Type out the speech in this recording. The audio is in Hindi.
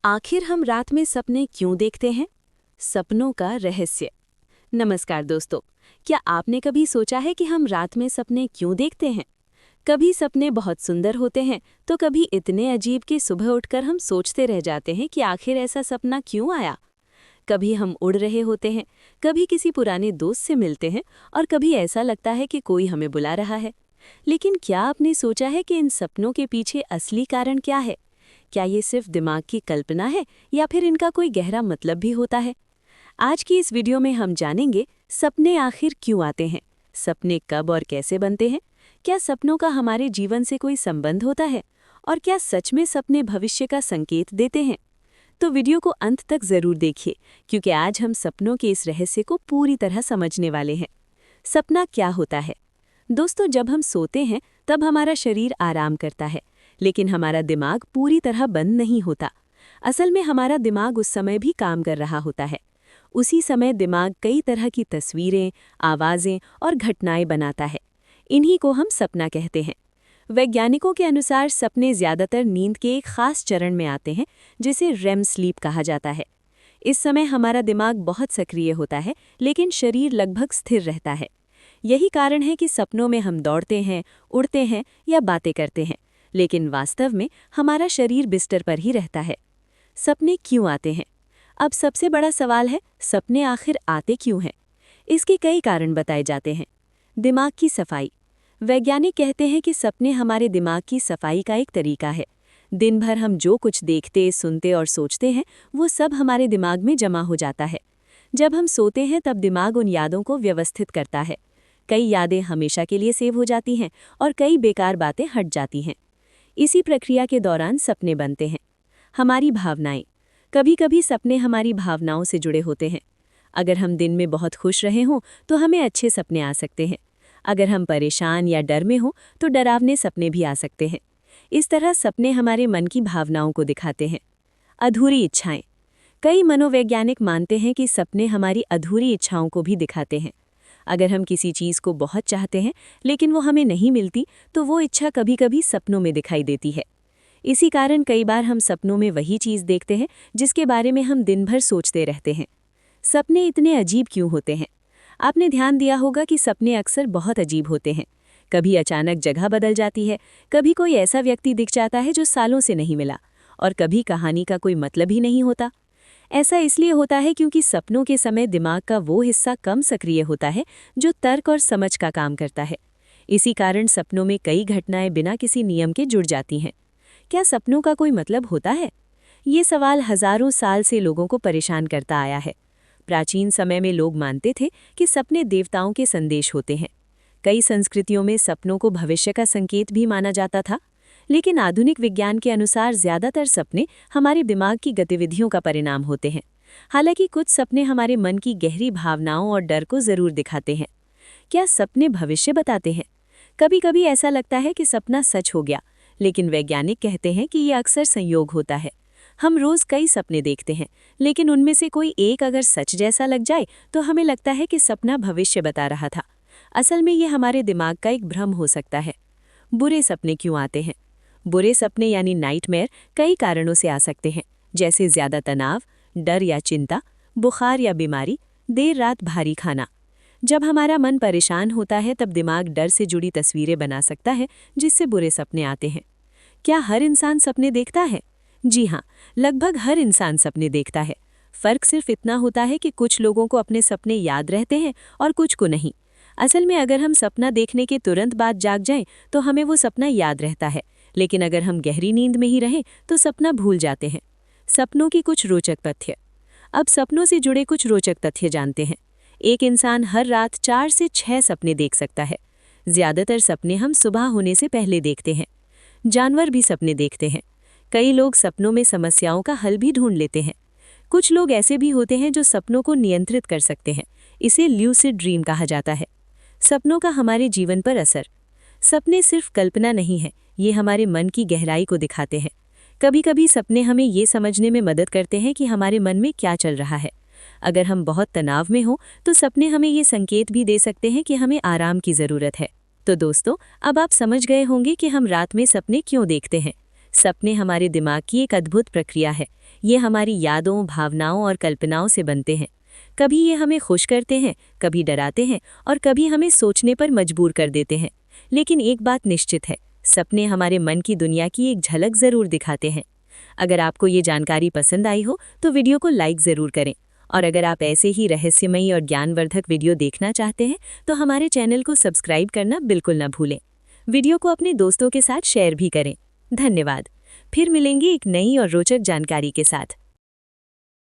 आखिर हम रात में सपने क्यों देखते हैं? सपनों का रहस्य। नमस्कार दोस्तों, क्या आपने कभी सोचा है कि हम रात में सपने क्यों देखते हैं? कभी सपने बहुत सुंदर होते हैं तो कभी इतने अजीब कि सुबह उठकर हम सोचते रह जाते हैं कि आखिर ऐसा सपना क्यों आया। कभी हम उड़ रहे होते हैं, कभी किसी पुराने दोस्त से मिलते हैं और कभी ऐसा लगता है कि कोई हमें बुला रहा है। लेकिन क्या आपने सोचा है कि इन सपनों के पीछे असली कारण क्या है? क्या ये सिर्फ दिमाग की कल्पना है या फिर इनका कोई गहरा मतलब भी होता है? आज की इस वीडियो में हम जानेंगे सपने आखिर क्यों आते हैं, सपने कब और कैसे बनते हैं, क्या सपनों का हमारे जीवन से कोई संबंध होता है और क्या सच में सपने भविष्य का संकेत देते हैं। तो वीडियो को अंत तक जरूर देखिए, क्योंकि आज हम सपनों के इस रहस्य को पूरी तरह समझने वाले हैं। सपना क्या होता है? दोस्तों, जब हम सोते हैं तब हमारा शरीर आराम करता है, लेकिन हमारा दिमाग पूरी तरह बंद नहीं होता। असल में हमारा दिमाग उस समय भी काम कर रहा होता है। उसी समय दिमाग कई तरह की तस्वीरें, आवाज़ें और घटनाएं बनाता है। इन्हीं को हम सपना कहते हैं। वैज्ञानिकों के अनुसार सपने ज़्यादातर नींद के एक खास चरण में आते हैं, जिसे रेम स्लीप कहा जाता है। इस समय हमारा दिमाग बहुत सक्रिय होता है, लेकिन शरीर लगभग स्थिर रहता है। यही कारण है कि सपनों में हम दौड़ते हैं, उड़ते हैं या बातें करते हैं, लेकिन वास्तव में हमारा शरीर बिस्तर पर ही रहता है। सपने क्यों आते हैं? अब सबसे बड़ा सवाल है, सपने आखिर आते क्यों हैं? इसके कई कारण बताए जाते हैं। दिमाग की सफाई। वैज्ञानिक कहते हैं कि सपने हमारे दिमाग की सफाई का एक तरीका है। दिन भर हम जो कुछ देखते, सुनते और सोचते हैं, वो सब हमारे दिमाग में जमा हो जाता है। जब हम सोते हैं तब दिमाग उन यादों को व्यवस्थित करता है। कई यादें हमेशा के लिए सेव हो जाती हैं और कई बेकार बातें हट जाती हैं। इसी प्रक्रिया के दौरान सपने बनते हैं। हमारी भावनाएं। कभी कभी सपने हमारी भावनाओं से जुड़े होते हैं। अगर हम दिन में बहुत खुश रहे हों तो हमें अच्छे सपने आ सकते हैं। अगर हम परेशान या डर में हों तो डरावने सपने भी आ सकते हैं। इस तरह सपने हमारे मन की भावनाओं को दिखाते हैं। अधूरी इच्छाएं। कई मनोवैज्ञानिक मानते हैं कि सपने हमारी अधूरी इच्छाओं को भी दिखाते हैं। अगर हम किसी चीज़ को बहुत चाहते हैं लेकिन वो हमें नहीं मिलती, तो वो इच्छा कभी कभी सपनों में दिखाई देती है। इसी कारण कई बार हम सपनों में वही चीज़ देखते हैं जिसके बारे में हम दिन भर सोचते रहते हैं। सपने इतने अजीब क्यों होते हैं? आपने ध्यान दिया होगा कि सपने अक्सर बहुत अजीब होते हैं। कभी अचानक जगह बदल जाती है, कभी कोई ऐसा व्यक्ति दिख जाता है जो सालों से नहीं मिला, और कभी कहानी का कोई मतलब ही नहीं होता। ऐसा इसलिए होता है क्योंकि सपनों के समय दिमाग का वो हिस्सा कम सक्रिय होता है जो तर्क और समझ का काम करता है। इसी कारण सपनों में कई घटनाएं बिना किसी नियम के जुड़ जाती हैं। क्या सपनों का कोई मतलब होता है? ये सवाल हजारों साल से लोगों को परेशान करता आया है। प्राचीन समय में लोग मानते थे कि सपने देवताओं के संदेश होते हैं। कई संस्कृतियों में सपनों को भविष्य का संकेत भी माना जाता था। लेकिन आधुनिक विज्ञान के अनुसार ज़्यादातर सपने हमारे दिमाग की गतिविधियों का परिणाम होते हैं। हालांकि कुछ सपने हमारे मन की गहरी भावनाओं और डर को ज़रूर दिखाते हैं। क्या सपने भविष्य बताते हैं? कभी कभी ऐसा लगता है कि सपना सच हो गया, लेकिन वैज्ञानिक कहते हैं कि ये अक्सर संयोग होता है। हम रोज़ कई सपने देखते हैं, लेकिन उनमें से कोई एक अगर सच जैसा लग जाए तो हमें लगता है कि सपना भविष्य बता रहा था। असल में ये हमारे दिमाग का एक भ्रम हो सकता है। बुरे सपने क्यों आते हैं? बुरे सपने यानी नाइटमेयर कई कारणों से आ सकते हैं, जैसे ज़्यादा तनाव, डर या चिंता, बुखार या बीमारी, देर रात भारी खाना। जब हमारा मन परेशान होता है तब दिमाग डर से जुड़ी तस्वीरें बना सकता है, जिससे बुरे सपने आते हैं। क्या हर इंसान सपने देखता है? जी हाँ, लगभग हर इंसान सपने देखता है। फ़र्क सिर्फ इतना होता है कि कुछ लोगों को अपने सपने याद रहते हैं और कुछ को नहीं। असल में अगर हम सपना देखने के तुरंत बाद जाग जाएं तो हमें वो सपना याद रहता है, लेकिन अगर हम गहरी नींद में ही रहें तो सपना भूल जाते हैं। सपनों की कुछ रोचक तथ्य। अब सपनों से जुड़े कुछ रोचक तथ्य जानते हैं। एक इंसान हर रात 4 से 6 सपने देख सकता है। ज़्यादातर सपने हम सुबह होने से पहले देखते हैं। जानवर भी सपने देखते हैं। कई लोग सपनों में समस्याओं का हल भी ढूंढ लेते हैं। कुछ लोग ऐसे भी होते हैं जो सपनों को नियंत्रित कर सकते हैं। इसे ल्यूसिड ड्रीम कहा जाता है। सपनों का हमारे जीवन पर असर। सपने सिर्फ कल्पना नहीं है, ये हमारे मन की गहराई को दिखाते हैं। कभी कभी सपने हमें ये समझने में मदद करते हैं कि हमारे मन में क्या चल रहा है। अगर हम बहुत तनाव में हों तो सपने हमें ये संकेत भी दे सकते हैं कि हमें आराम की ज़रूरत है। तो दोस्तों, अब आप समझ गए होंगे कि हम रात में सपने क्यों देखते हैं। सपने हमारे दिमाग की एक अद्भुत प्रक्रिया है। ये हमारी यादों, भावनाओं और कल्पनाओं से बनते हैं। कभी ये हमें खुश करते हैं, कभी डराते हैं और कभी हमें सोचने पर मजबूर कर देते हैं। लेकिन एक बात निश्चित है, सपने हमारे मन की दुनिया की एक झलक ज़रूर दिखाते हैं। अगर आपको ये जानकारी पसंद आई हो तो वीडियो को लाइक ज़रूर करें, और अगर आप ऐसे ही रहस्यमयी और ज्ञानवर्धक वीडियो देखना चाहते हैं तो हमारे चैनल को सब्सक्राइब करना बिल्कुल न भूलें। वीडियो को अपने दोस्तों के साथ शेयर भी करें। धन्यवाद। फिर मिलेंगे एक नई और रोचक जानकारी के साथ।